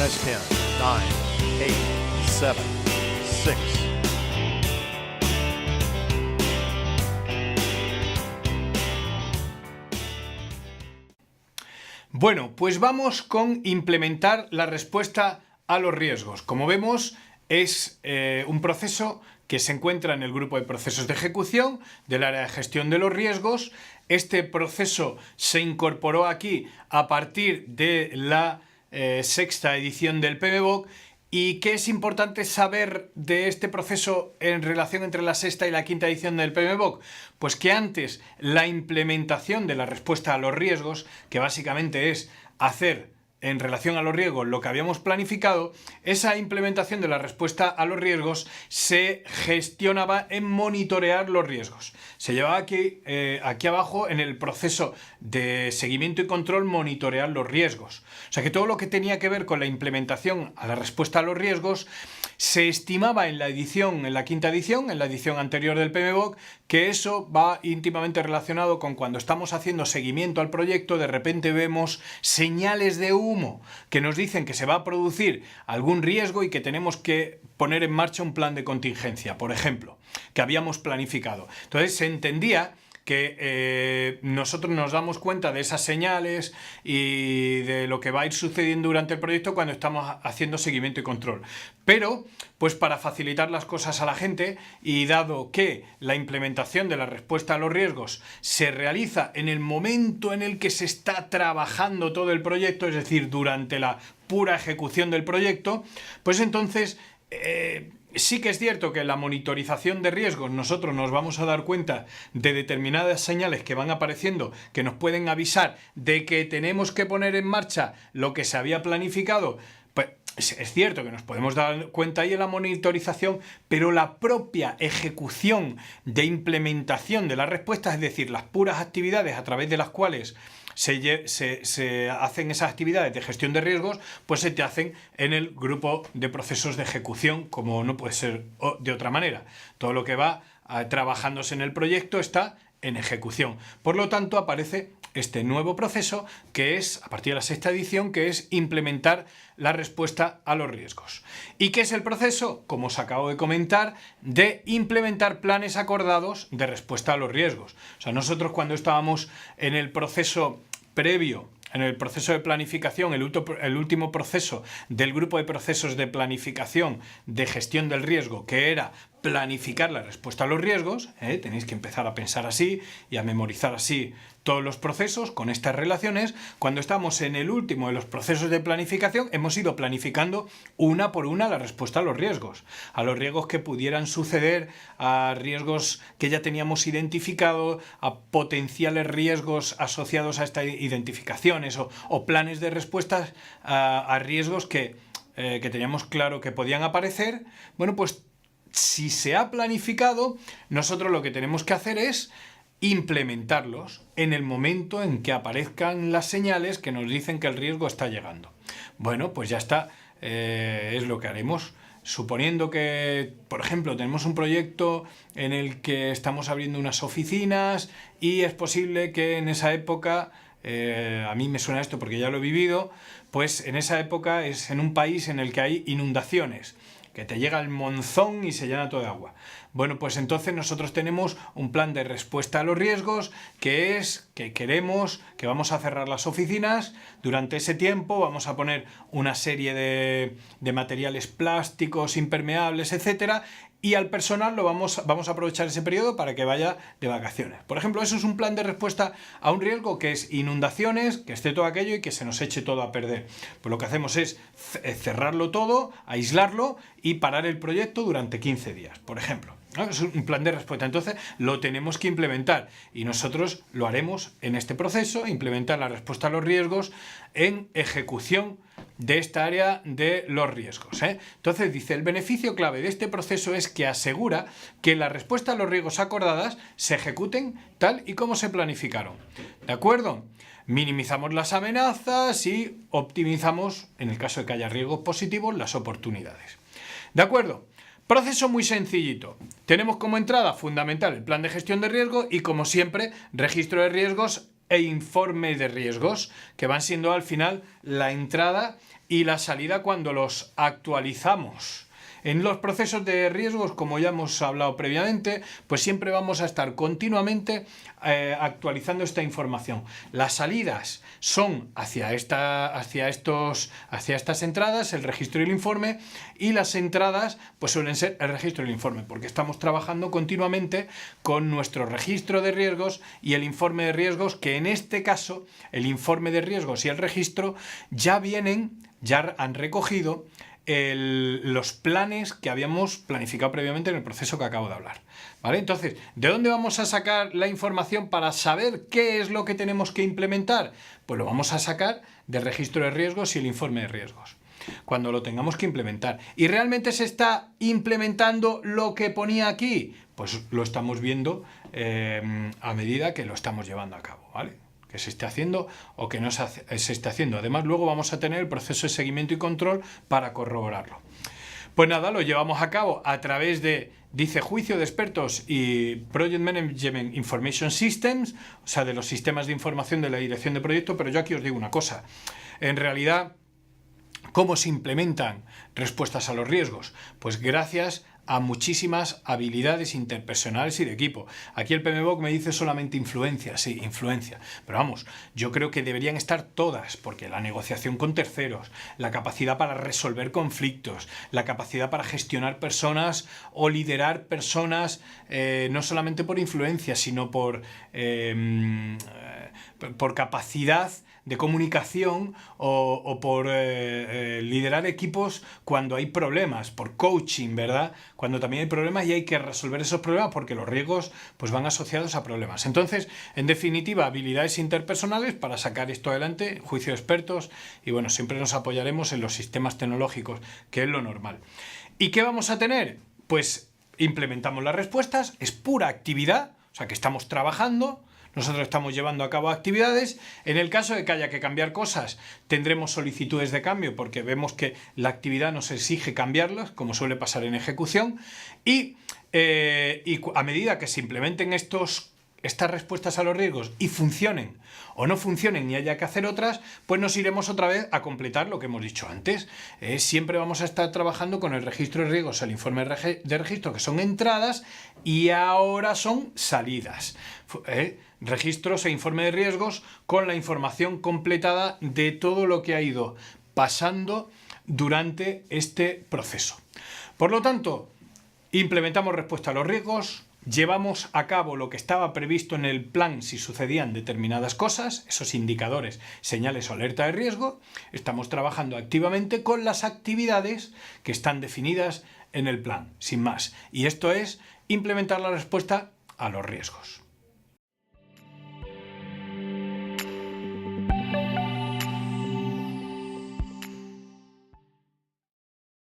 as 10, 9, 8, 7, 6. Bueno, pues vamos con implementar la respuesta a los riesgos. Como vemos, es un proceso que se encuentra en el grupo de procesos de ejecución del área de gestión de los riesgos. Este proceso se incorporó aquí a partir de la sexta edición del PMBOK. ¿Y qué es importante saber de este proceso en relación entre la sexta y la quinta edición del PMBOK? Pues que antes la implementación de la respuesta a los riesgos, que básicamente es hacer en relación a los riesgos lo que habíamos planificado, esa implementación de la respuesta a los riesgos se gestionaba en monitorear los riesgos. Se llevaba aquí abajo en el proceso de seguimiento y control monitorear los riesgos. O sea que todo lo que tenía que ver con la implementación a la respuesta a los riesgos se estimaba en la quinta edición, en la edición anterior del PMBOK, que eso va íntimamente relacionado con cuando estamos haciendo seguimiento al proyecto, de repente vemos señales de humo que nos dicen que se va a producir algún riesgo y que tenemos que poner en marcha un plan de contingencia, por ejemplo, que habíamos planificado. Entonces se entendía que nosotros nos damos cuenta de esas señales y de lo que va a ir sucediendo durante el proyecto cuando estamos haciendo seguimiento y control. Pero, pues para facilitar las cosas a la gente y dado que la implementación de la respuesta a los riesgos se realiza en el momento en el que se está trabajando todo el proyecto, es decir, durante la pura ejecución del proyecto, pues entonces sí que es cierto que en la monitorización de riesgos nosotros nos vamos a dar cuenta de determinadas señales que van apareciendo que nos pueden avisar de que tenemos que poner en marcha lo que se había planificado. Pues es cierto que nos podemos dar cuenta ahí en la monitorización, pero la propia ejecución de implementación de la respuesta, es decir, las puras actividades a través de las cuales se hacen esas actividades de gestión de riesgos, pues se te hacen en el grupo de procesos de ejecución, como no puede ser de otra manera. Todo lo que va trabajándose en el proyecto está en ejecución. Por lo tanto, aparece este nuevo proceso que es, a partir de la sexta edición, que es implementar la respuesta a los riesgos. ¿Y qué es el proceso? Como os acabo de comentar, de implementar planes acordados de respuesta a los riesgos. O sea, nosotros cuando estábamos en el proceso previo, en el proceso de planificación, el último proceso del grupo de procesos de planificación de gestión del riesgo, que era planificar la respuesta a los riesgos, tenéis que empezar a pensar así y a memorizar así todos los procesos con estas relaciones. Cuando estamos en el último de los procesos de planificación, hemos ido planificando una por una la respuesta a los riesgos que pudieran suceder, a riesgos que ya teníamos identificado, a potenciales riesgos asociados a estas identificaciones o planes de respuestas a riesgos que teníamos claro que podían aparecer. Bueno, pues si se ha planificado, nosotros lo que tenemos que hacer es implementarlos en el momento en que aparezcan las señales que nos dicen que el riesgo está llegando. Bueno, pues ya está, es lo que haremos. Suponiendo que, por ejemplo, tenemos un proyecto en el que estamos abriendo unas oficinas y es posible que en esa época, a mí me suena esto porque ya lo he vivido, pues en esa época es en un país en el que hay inundaciones, que te llega el monzón y se llena todo de agua. Bueno, pues entonces nosotros tenemos un plan de respuesta a los riesgos que es que queremos que vamos a cerrar las oficinas. Durante ese tiempo vamos a poner una serie de materiales plásticos, impermeables, etcétera, y al personal vamos a aprovechar ese periodo para que vaya de vacaciones. Por ejemplo, eso es un plan de respuesta a un riesgo que es inundaciones, que esté todo aquello y que se nos eche todo a perder. Pues lo que hacemos es cerrarlo todo, aislarlo y parar el proyecto durante 15 días, por ejemplo. ¿No? Es un plan de respuesta. Entonces lo tenemos que implementar y nosotros lo haremos en este proceso, implementar la respuesta a los riesgos en ejecución de esta área de los riesgos. Entonces dice, el beneficio clave de este proceso es que asegura que la respuesta a los riesgos acordadas se ejecuten tal y como se planificaron. ¿De acuerdo? Minimizamos las amenazas y optimizamos, en el caso de que haya riesgos positivos, las oportunidades. ¿De acuerdo? Proceso muy sencillito. Tenemos como entrada fundamental el plan de gestión de riesgo y, como siempre, registro de riesgos e informe de riesgos, que van siendo al final la entrada y la salida cuando los actualizamos. En los procesos de riesgos, como ya hemos hablado previamente, pues siempre vamos a estar continuamente actualizando esta información. Las salidas son hacia estas entradas, el registro y el informe, y las entradas pues suelen ser el registro y el informe, porque estamos trabajando continuamente con nuestro registro de riesgos y el informe de riesgos, que en este caso el informe de riesgos y el registro ya han recogido los planes que habíamos planificado previamente en el proceso que acabo de hablar, ¿vale? Entonces, ¿de dónde vamos a sacar la información para saber qué es lo que tenemos que implementar? Pues lo vamos a sacar del registro de riesgos y el informe de riesgos, cuando lo tengamos que implementar. ¿Y realmente se está implementando lo que ponía aquí? Pues lo estamos viendo a medida que lo estamos llevando a cabo, ¿vale? Que se esté haciendo o que no se esté haciendo. Además, luego vamos a tener el proceso de seguimiento y control para corroborarlo. Pues nada, lo llevamos a cabo a través de, dice, juicio de expertos y Project Management Information Systems, o sea, de los sistemas de información de la dirección de proyecto, pero yo aquí os digo una cosa. En realidad, ¿cómo se implementan respuestas a los riesgos? Pues gracias a muchísimas habilidades interpersonales y de equipo. Aquí el PMBOK me dice solamente influencia, sí, influencia. Pero vamos, yo creo que deberían estar todas, porque la negociación con terceros, la capacidad para resolver conflictos, la capacidad para gestionar personas o liderar personas, no solamente por influencia, sino por capacidad de comunicación o por liderar equipos cuando hay problemas, por coaching, ¿verdad? Cuando también hay problemas y hay que resolver esos problemas porque los riesgos pues van asociados a problemas. Entonces, en definitiva, habilidades interpersonales para sacar esto adelante, juicio de expertos, y bueno, siempre nos apoyaremos en los sistemas tecnológicos, que es lo normal. ¿Y qué vamos a tener? Pues implementamos las respuestas, es pura actividad, o sea que estamos trabajando. Nosotros estamos llevando a cabo actividades. En el caso de que haya que cambiar cosas, tendremos solicitudes de cambio porque vemos que la actividad nos exige cambiarlas, como suele pasar en ejecución. Y a medida que se implementen estas respuestas a los riesgos y funcionen o no funcionen y haya que hacer otras, pues nos iremos otra vez a completar lo que hemos dicho antes. Siempre vamos a estar trabajando con el registro de riesgos, el informe de registro, que son entradas, y ahora son salidas. Registros e informe de riesgos con la información completada de todo lo que ha ido pasando durante este proceso. Por lo tanto, implementamos respuesta a los riesgos, llevamos a cabo lo que estaba previsto en el plan si sucedían determinadas cosas, esos indicadores, señales o alerta de riesgo. Estamos trabajando activamente con las actividades que están definidas en el plan, sin más. Y esto es implementar la respuesta a los riesgos.